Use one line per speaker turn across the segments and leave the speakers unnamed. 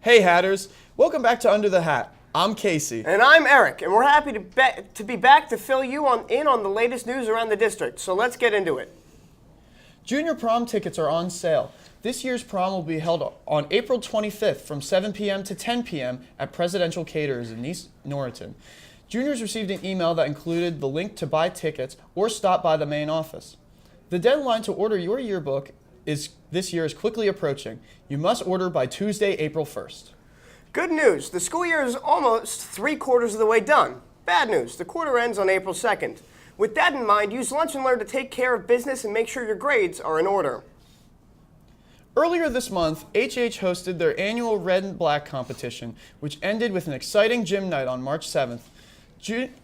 Hey Hatters, welcome back to Under the Hat. I'm Casey.
And I'm Eric, and we're happy to be back to fill you in on the latest news around the district. So let's get into it.
Junior prom tickets are on sale. This year's prom will be held on April 25th from 7 p.m. to 10 p.m. at Presidential Caterers in East Norriton. Juniors received an email that included the link to buy tickets or stop by the main office. The deadline to order your yearbook this year is quickly approaching. You must order by Tuesday, April 1st.
Good news, the school year is almost 3/4 of the way done. Bad news, the quarter ends on April 2nd. With that in mind, use Lunch and Learn to take care of business and make sure your grades are in order.
Earlier this month, HH hosted their annual Red and Black competition, which ended with an exciting gym night on March 7th.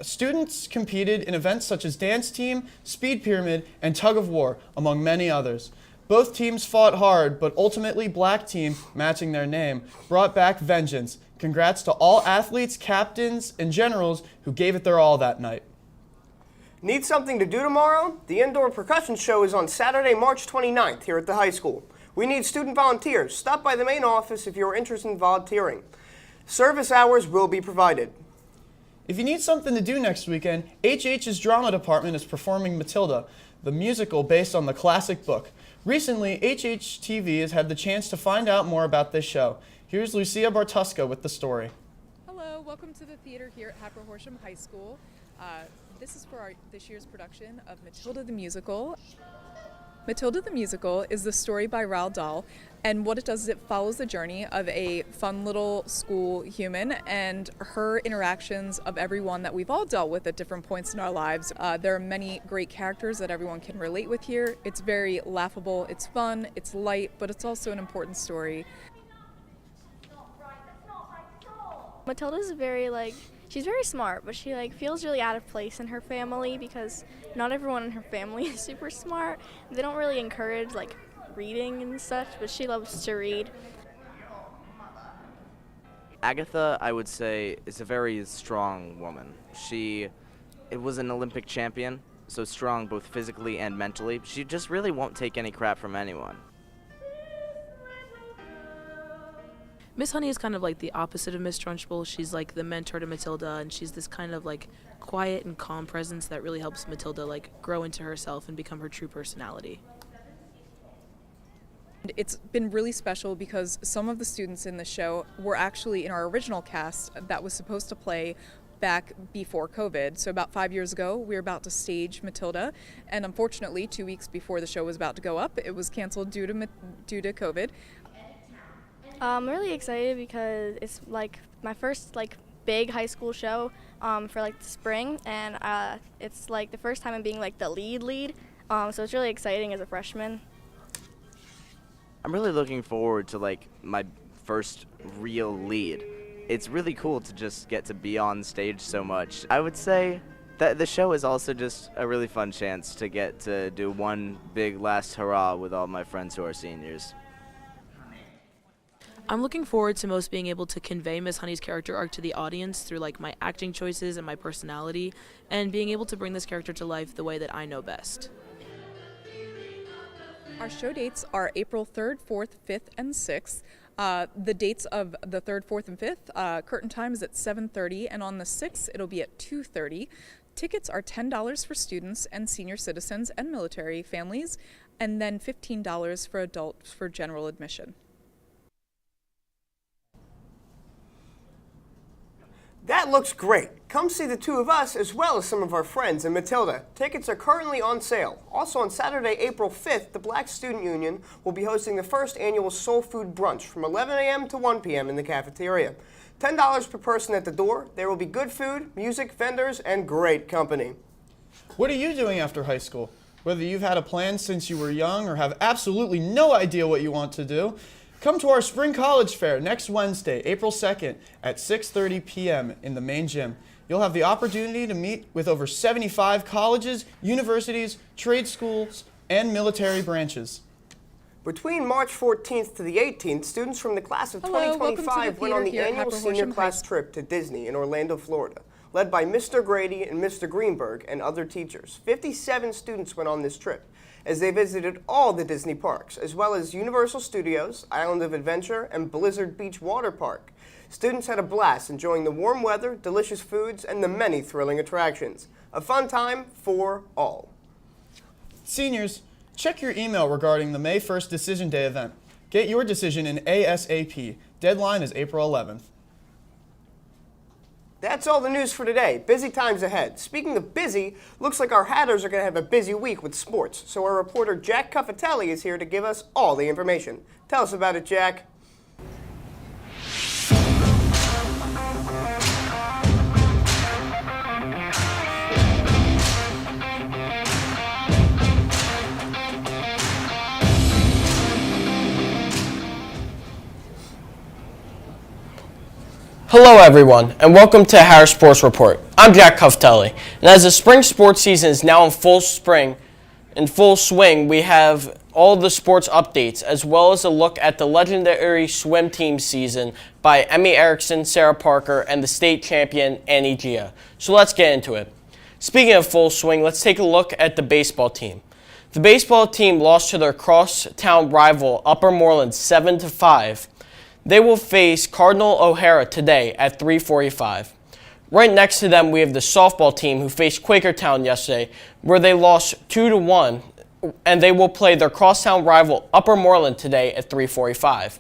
Students competed in events such as dance team, speed pyramid, and tug of war, among many others. Both teams fought hard, but ultimately Black team, matching their name, brought back vengeance. Congrats to all athletes, captains, and generals who gave it their all that night.
Need something to do tomorrow? The Indoor Percussion Show is on Saturday, March 29th here at the high school. We need student volunteers. Stop by the main office if you are interested in volunteering. Service hours will be provided.
If you need something to do next weekend, HH's drama department is performing Matilda, the musical based on the classic book. Recently, HHTV has had the chance to find out more about this show. Here's Lucia Bartuska with the story.
Hello, welcome to the theater here at Hatboro-Horsham High School. This is for this year's production of Matilda the Musical. Matilda the Musical is the story by Roald Dahl, and what it does is it follows the journey of a fun little school human and her interactions of everyone that we've all dealt with at different points in our lives. There are many great characters that everyone can relate with here. It's very laughable, it's fun, it's light, but it's also an important story.
Matilda's she's very smart, but she feels really out of place in her family because not everyone in her family is super smart. They don't really encourage reading and such, but she loves to read.
Agatha, I would say, is a very strong woman. She was an Olympic champion, so strong both physically and mentally. She just really won't take any crap from anyone.
Miss Honey is kind of like the opposite of Miss Trunchbull. She's like the mentor to Matilda, and she's this kind of quiet and calm presence that really helps Matilda grow into herself and become her true personality.
It's been really special because some of the students in the show were actually in our original cast that was supposed to play back before COVID. So about 5 years ago, we were about to stage Matilda, and unfortunately 2 weeks before the show was about to go up, it was canceled due to COVID.
I'm really excited because it's my first big high school show for the spring, and it's the first time I'm being the lead. So it's really exciting as a freshman.
I'm really looking forward to my first real lead. It's really cool to just get to be on stage so much. I would say that the show is also just a really fun chance to get to do one big last hurrah with all my friends who are seniors.
I'm looking forward to most being able to convey Miss Honey's character arc to the audience through my acting choices and my personality, and being able to bring this character to life the way that I know best.
Our show dates are April 3rd, 4th, 5th, and 6th. The dates of the 3rd, 4th, and 5th, curtain time is at 7:30, and on the 6th, it'll be at 2:30. Tickets are $10 for students and senior citizens and military families, and then $15 for adults for general admission.
That looks great. Come see the two of us as well as some of our friends in Matilda. Tickets are currently on sale. Also on Saturday, April 5th, the Black Student Union will be hosting the first annual Soul Food Brunch from 11 a.m. to 1 p.m. in the cafeteria. $10 per person at the door. There will be good food, music, vendors, and great company.
What are you doing after high school? Whether you've had a plan since you were young or have absolutely no idea what you want to do, come to our Spring College Fair next Wednesday, April 2nd at 6:30 p.m. in the main gym. You'll have the opportunity to meet with over 75 colleges, universities, trade schools, and military branches.
Between March 14th to the 18th, students from the class of 2025 went on the annual senior class trip to Disney in Orlando, Florida. led by Mr. Grady and Mr. Greenberg and other teachers. 57 students went on this trip, as they visited all the Disney parks, as well as Universal Studios, Island of Adventure, and Blizzard Beach Water Park. Students had a blast enjoying the warm weather, delicious foods, and the many thrilling attractions. A fun time for all.
Seniors, check your email regarding the May 1st Decision Day event. Get your decision in ASAP. Deadline is April 11th.
That's all the news for today. Busy times ahead. Speaking of busy, looks like our Hatters are going to have a busy week with sports. So our reporter Jack Cuffatelli is here to give us all the information. Tell us about it, Jack.
Hello everyone, and welcome to Harris Sports Report. I'm Jack Cuffatelli, and as the spring sports season is now in full swing, we have all the sports updates, as well as a look at the legendary swim team season by Emmy Erickson, Sarah Parker, and the state champion Annie Gia. So let's get into it. Speaking of full swing, let's take a look at the baseball team. The baseball team lost to their crosstown rival Upper Moreland 7-5. They will face Cardinal O'Hara today at 3:45. Right next to them, we have the softball team who faced Quakertown yesterday, where they lost 2-1, and they will play their crosstown rival Upper Moreland today at 3:45.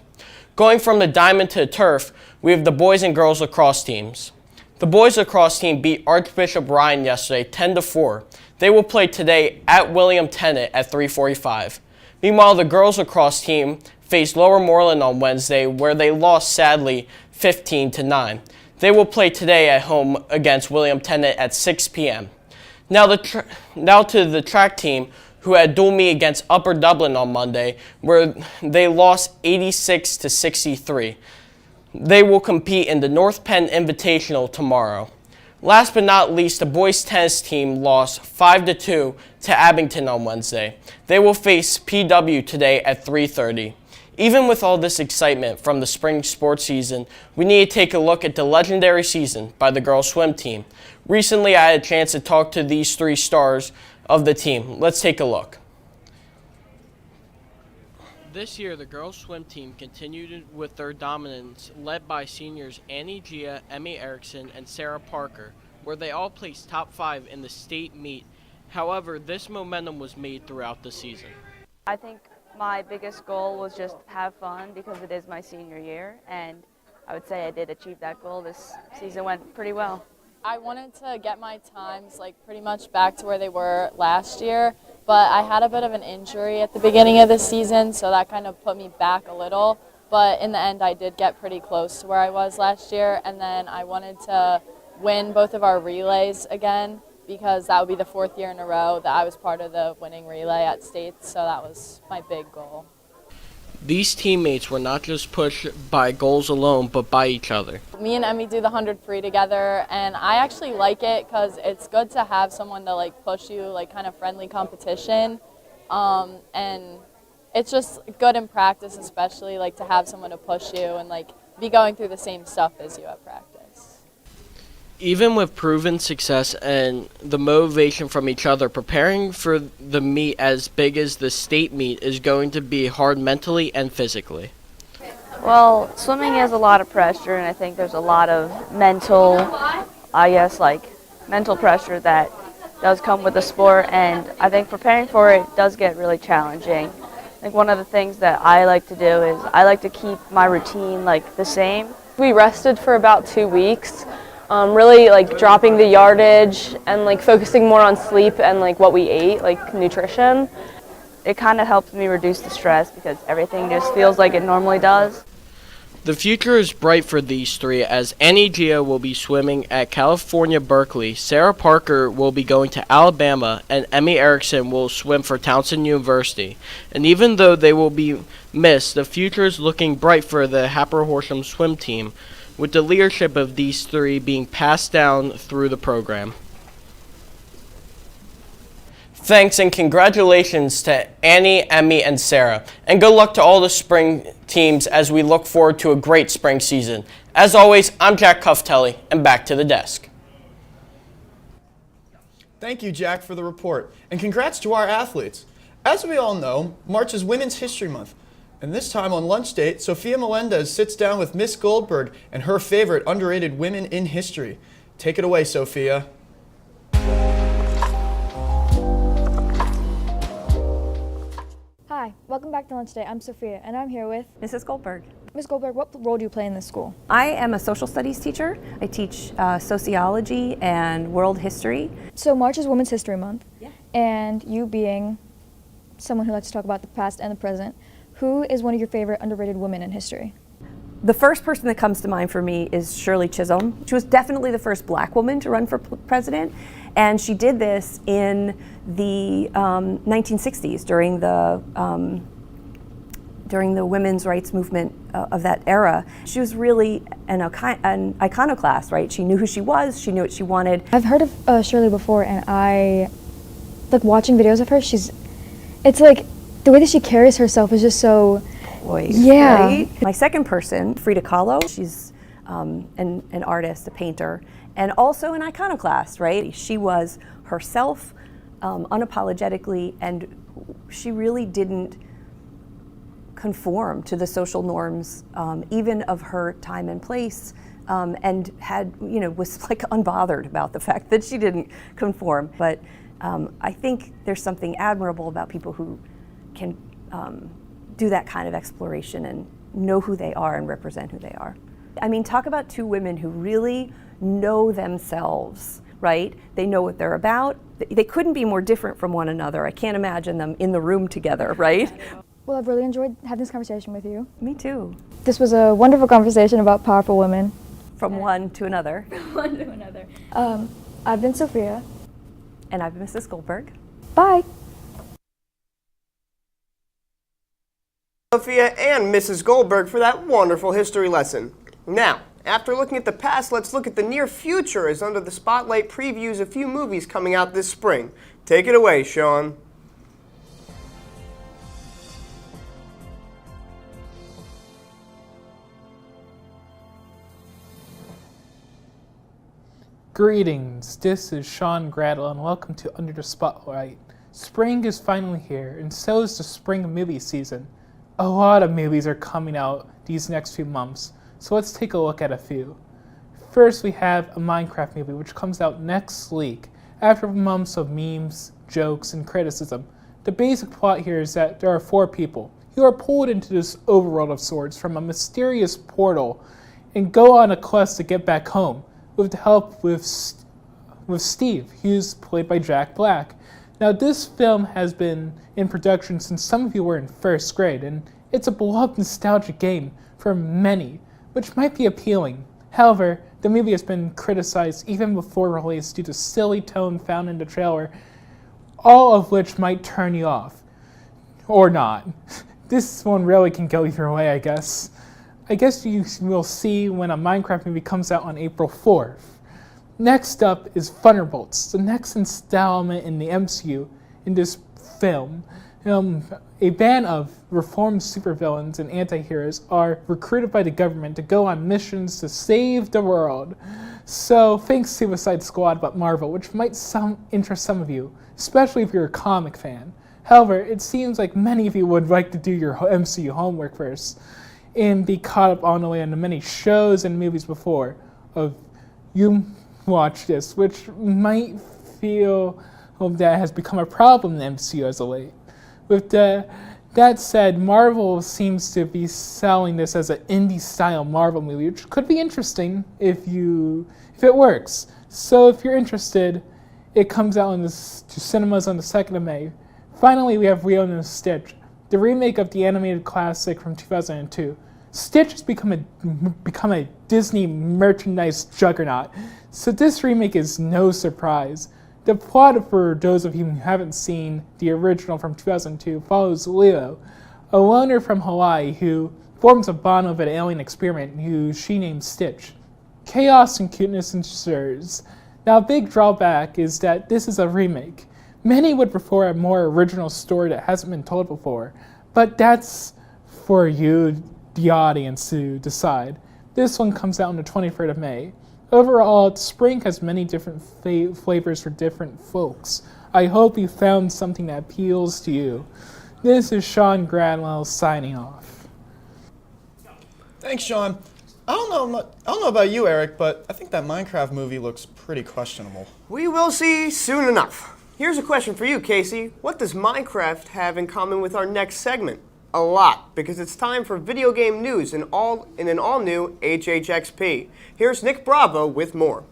Going from the diamond to the turf, we have the boys and girls lacrosse teams. The boys lacrosse team beat Archbishop Ryan yesterday 10-4. They will play today at William Tennant at 3:45. Meanwhile, the girls lacrosse team faced Lower Moreland on Wednesday, where they lost sadly 15-9. They will play today at home against William Tennant at 6 p.m. Now to the track team, who had dual meet against Upper Dublin on Monday, where they lost 86-63. They will compete in the North Penn Invitational tomorrow. Last but not least, the boys tennis team lost 5-2 to Abington on Wednesday. They will face PW today at 3:30. Even with all this excitement from the spring sports season, we need to take a look at the legendary season by the girls swim team. Recently, I had a chance to talk to these three stars of the team. Let's take a look.
This year, the girls swim team continued with their dominance, led by seniors Annie Gia, Emmy Erickson, and Sarah Parker, where they all placed top 5 in the state meet. However, this momentum was made throughout the season.
I think my biggest goal was just have fun because it is my senior year, and I would say I did achieve that goal. This season went pretty well.
I wanted to get my times pretty much back to where they were last year, but I had a bit of an injury at the beginning of the season, so that kind of put me back a little. But in the end, I did get pretty close to where I was last year, and then I wanted to win both of our relays again, because that would be the 4th year in a row that I was part of the winning relay at States, so that was my big goal.
These teammates were not just pushed by goals alone, but by each other.
Me and Emmy do the 100 free together, and I actually like it because it's good to have someone to push you, kind of friendly competition, and it's just good in practice, especially to have someone to push you and be going through the same stuff as you at practice.
Even with proven success and the motivation from each other, preparing for the meet as big as the state meet is going to be hard mentally and physically.
Well, swimming has a lot of pressure, and I think there's a lot of mental pressure that does come with the sport, and I think preparing for it does get really challenging. I think one of the things that I like to do is I like to keep my routine the same.
We rested for about 2 weeks. Really dropping the yardage and focusing more on sleep and what we ate, nutrition.
It kind of helps me reduce the stress because everything just feels like it normally does.
The future is bright for these three, as Annie Gia will be swimming at California Berkeley, Sarah Parker will be going to Alabama, and Emmy Erickson will swim for Townsend University. And even though they will be missed, the future is looking bright for the Hatboro-Horsham swim team, with the leadership of these three being passed down through the program.
Thanks and congratulations to Annie, Emmy, and Sarah. And good luck to all the spring teams as we look forward to a great spring season. As always, I'm Jack Cuffatelli, and back to the desk.
Thank you, Jack, for the report. And congrats to our athletes. As we all know, March is Women's History Month. And this time on lunch date, Sophia Melendez sits down with Miss Goldberg and her favorite underrated women in history. Take it away, Sophia.
Hi, welcome back to Lunch Day. I'm Sophia, and I'm here with
Mrs. Goldberg.
Ms. Goldberg. What role do you play in this school?
I am a social studies teacher. I teach sociology and world history.
So March is Women's History Month,
Yeah.
and you being someone who likes to talk about the past and the present, who is one of your favorite underrated women in history?
The first person that comes to mind for me is Shirley Chisholm. She was definitely the first black woman to run for president, and she did this in the 1960s during the women's rights movement of that era. She was really an iconoclast, right? She knew who she was, she knew what she wanted.
I've heard of Shirley before, and I like watching videos of her. It's like the way that she carries herself is just so
Poised,
yeah.
Right? My second person, Frida Kahlo. She's an artist, a painter, and also an iconoclast, right? She was herself unapologetically, and she really didn't conform to the social norms, even of her time and place, and was like unbothered about the fact that she didn't conform. But I think there's something admirable about people who can do that kind of exploration and know who they are and represent who they are. I mean, talk about two women who really know themselves, right? They know what they're about. They couldn't be more different from one another. I can't imagine them in the room together, right?
Well, I've really enjoyed having this conversation with you.
Me too.
This was a wonderful conversation about powerful women.
From one to another.
One to another. I've been Sophia.
And I've been Mrs. Goldberg.
Bye.
Sophia and Mrs. Goldberg for that wonderful history lesson. Now, after looking at the past, let's look at the near future as Under the Spotlight previews a few movies coming out this spring. Take it away, Sean.
Greetings, this is Sean Gradle and welcome to Under the Spotlight. Spring is finally here, and so is the spring movie season. A lot of movies are coming out these next few months, so let's take a look at a few. First, we have a Minecraft movie which comes out next week, after months of memes, jokes, and criticism. The basic plot here is that there are 4 people who are pulled into this overworld of sorts from a mysterious portal and go on a quest to get back home, with the help with Steve, who's played by Jack Black. Now, this film has been in production since some of you were in 1st grade, and it's a beloved nostalgic game for many, which might be appealing. However, the movie has been criticized even before release due to silly tone found in the trailer, all of which might turn you off. Or not. This one really can go either way, I guess. I guess you will see when a Minecraft movie comes out on April 4th. Next up is Thunderbolts, the next installment in the MCU in this film. A band of reformed supervillains and anti-heroes are recruited by the government to go on missions to save the world. So think Suicide Squad but Marvel, which might interest some of you, especially if you're a comic fan. However, it seems like many of you would like to do your MCU homework first and be caught up on the way on the many shows and movies before you watch this, which might feel that has become a problem in the MCU as of late. With that said, Marvel seems to be selling this as an indie-style Marvel movie, which could be interesting if it works. So if you're interested, it comes out to cinemas on the 2nd of May. Finally, we have Lilo and Stitch, the remake of the animated classic from 2002. Stitch has become a Disney merchandise juggernaut, so this remake is no surprise. The plot, for those of you who haven't seen the original from 2002, follows Lilo, a loner from Hawaii who forms a bond with an alien experiment who she names Stitch. Chaos and cuteness ensues. Now, a big drawback is that this is a remake. Many would prefer a more original story that hasn't been told before, but that's for you, the audience, to decide. This one comes out on the 23rd of May. Overall, spring has many different flavors for different folks. I hope you found something that appeals to you. This is Sean Gradwell signing off.
Thanks, Sean. I don't know about you, Eric, but I think that Minecraft movie looks pretty questionable.
We will see soon enough. Here's a question for you, Casey. What does Minecraft have in common with our next segment? A lot, because it's time for video game news in an all-new HHXP. Here's Nick Bravo with more.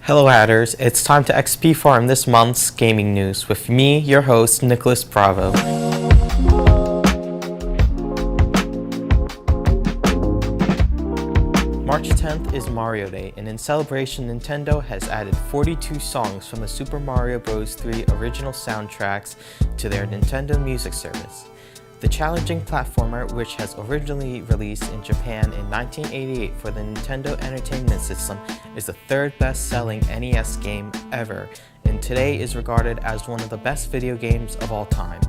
Hello Hatters, it's time to XP farm this month's gaming news with me, your host, Nicholas Bravo. March 10th is Mario Day, and in celebration, Nintendo has added 42 songs from the Super Mario Bros. 3 original soundtracks to their Nintendo Music service. The challenging platformer, which has originally released in Japan in 1988 for the Nintendo Entertainment System, is the third best-selling NES game ever, and today is regarded as one of the best video games of all time.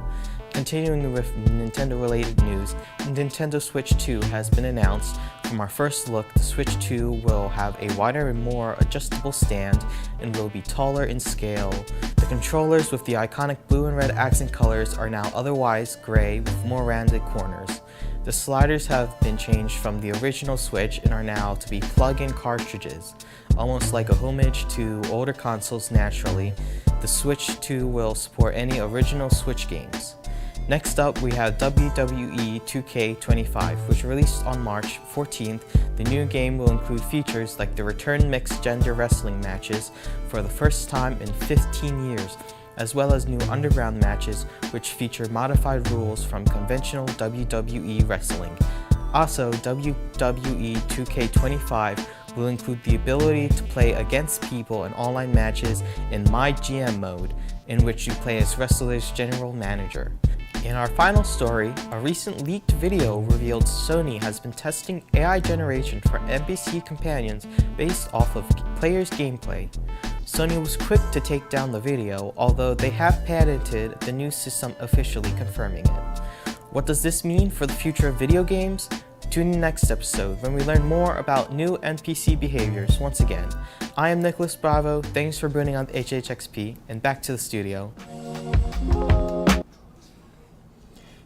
Continuing with Nintendo-related news, Nintendo Switch 2 has been announced. From our first look, the Switch 2 will have a wider and more adjustable stand and will be taller in scale. The controllers with the iconic blue and red accent colors are now otherwise gray with more rounded corners. The sliders have been changed from the original Switch and are now to be plug-in cartridges. Almost like a homage to older consoles naturally, the Switch 2 will support any original Switch games. Next up, we have WWE 2K25, which released on March 14th. The new game will include features like the return mixed gender wrestling matches for the first time in 15 years, as well as new underground matches which feature modified rules from conventional WWE wrestling. Also, WWE 2K25 will include the ability to play against people in online matches in My GM mode, in which you play as wrestler's general manager. In our final story, a recent leaked video revealed Sony has been testing AI generation for NPC companions based off of players' gameplay. Sony was quick to take down the video, although they have patented the new system, officially confirming it. What does this mean for the future of video games? Tune in next episode when we learn more about new NPC behaviors once again. I am Nicholas Bravo, thanks for booting on HHXP, and back to the studio.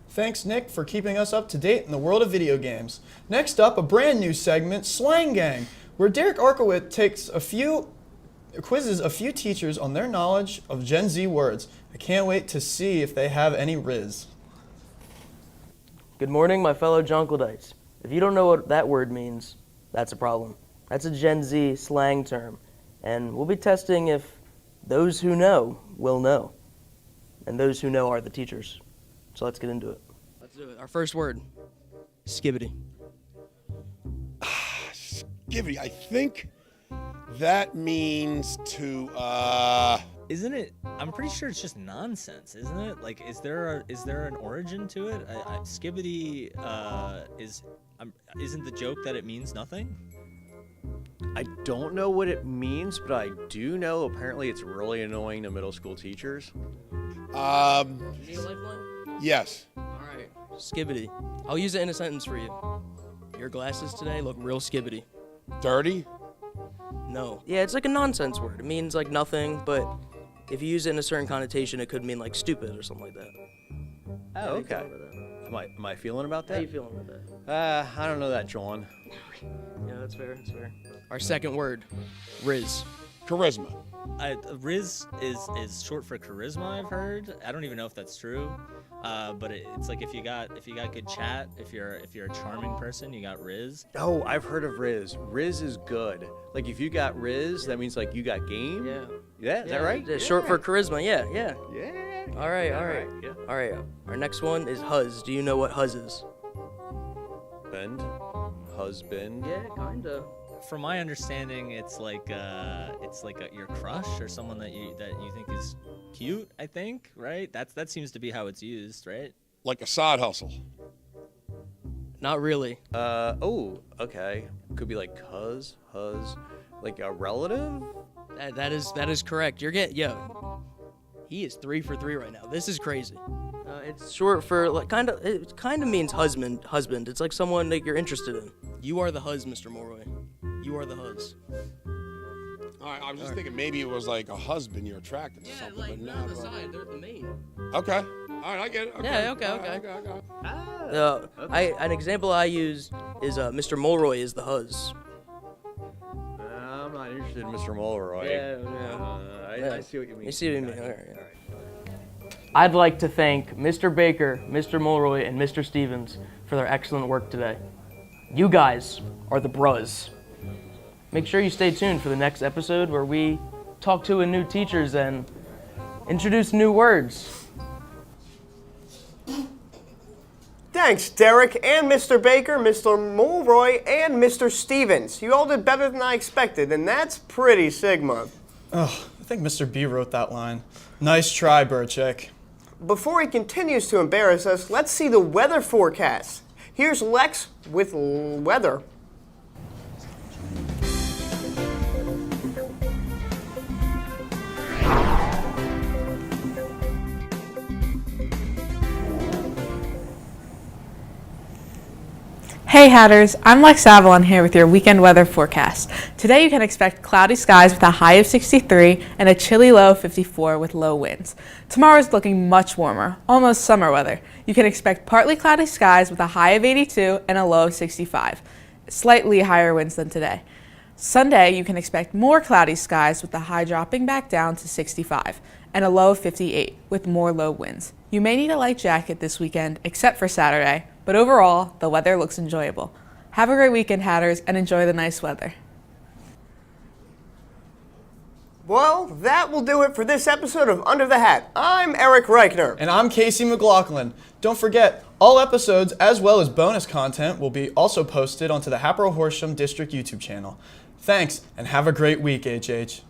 Thanks, Nick, for keeping us up to date in the world of video games. Next up, a brand new segment, Slang Gang, where Derek Arkowitz quizzes a few teachers on their knowledge of Gen Z words. I can't wait to see if they have any riz.
Good morning, my fellow Jonkledites. If you don't know what that word means, that's a problem. That's a Gen Z slang term, and we'll be testing if those who know will know, and those who know are the teachers. So let's get into it.
Let's do it. Our first word, skibbity.
Skibbity, I think that means to,
Isn't it? I'm pretty sure it's just nonsense, isn't it? Like, is there an origin to it? Skibbity isn't the joke that it means nothing?
I don't know what it means, but I do know apparently it's really annoying to middle school teachers.
You need a lifeline?
Yes.
All right, skibbity. I'll use it in a sentence for you. Your glasses today look real skibbity.
Dirty?
No. Yeah, it's like a nonsense word. It means like nothing, but if you use it in a certain connotation, it could mean like stupid or something like that.
Oh, okay. Am I feeling about that?
How you feeling about that?
I don't know that, John.
Yeah, that's fair. That's fair. Our second word, riz.
Charisma.
Riz is short for charisma, I've heard. I don't even know if that's true. But it's like if you got good chat, if you're a charming person, you got riz.
Oh, I've heard of riz. Riz is good. Like if you got riz, that means like you got game.
Yeah.
Yeah, is that right?
It's short for charisma. Yeah.
Yeah.
All right.
Yeah.
All right. Our next one is huzz. Do you know what huzz is?
Husband.
Yeah, kinda.
From my understanding, it's like your crush or someone that you think is cute. I think, right? That seems to be how it's used, right?
Like a side hustle.
Not really.
Oh, okay. Could be like huz, like a relative.
That is correct. You're getting He is 3 for 3 right now. This is crazy. It's short for like it kind of means husband. It's like someone that you're interested in. You are the huzz, Mr. Morroy. You are the huzz.
All right, I was just thinking maybe it was like a husband you're attracted to something, but
they're on the
no.
side. They're the main.
Okay. All right, I get it. Okay.
Yeah, okay,
All
okay.
right.
An example I use is Mr. Mulroy is the huzz.
I'm not interested in Mr. Mulroy. I see what you mean.
You see what I mean? All right. I'd like to thank Mr. Baker, Mr. Mulroy, and Mr. Stevens for their excellent work today. You guys are the bruz. Make sure you stay tuned for the next episode where we talk to new teachers and introduce new words.
Thanks, Derek and Mr. Baker, Mr. Mulroy, and Mr. Stevens. You all did better than I expected, and that's pretty Sigma.
Oh, I think Mr. B wrote that line. Nice try, Burchick.
Before he continues to embarrass us, let's see the weather forecast. Here's Lex with weather.
Hey Hatters, I'm Lex Avalon here with your weekend weather forecast. Today you can expect cloudy skies with a high of 63 and a chilly low of 54 with low winds. Tomorrow is looking much warmer, almost summer weather. You can expect partly cloudy skies with a high of 82 and a low of 65, slightly higher winds than today. Sunday you can expect more cloudy skies with the high dropping back down to 65 and a low of 58 with more low winds. You may need a light jacket this weekend except for Saturday, but overall, the weather looks enjoyable. Have a great weekend, Hatters, and enjoy the nice weather.
Well, that will do it for this episode of Under the Hat. I'm Eric Reichner.
And I'm Casey McLaughlin. Don't forget, all episodes as well as bonus content will be also posted onto the Hatboro-Horsham District YouTube channel. Thanks, and have a great week, HH.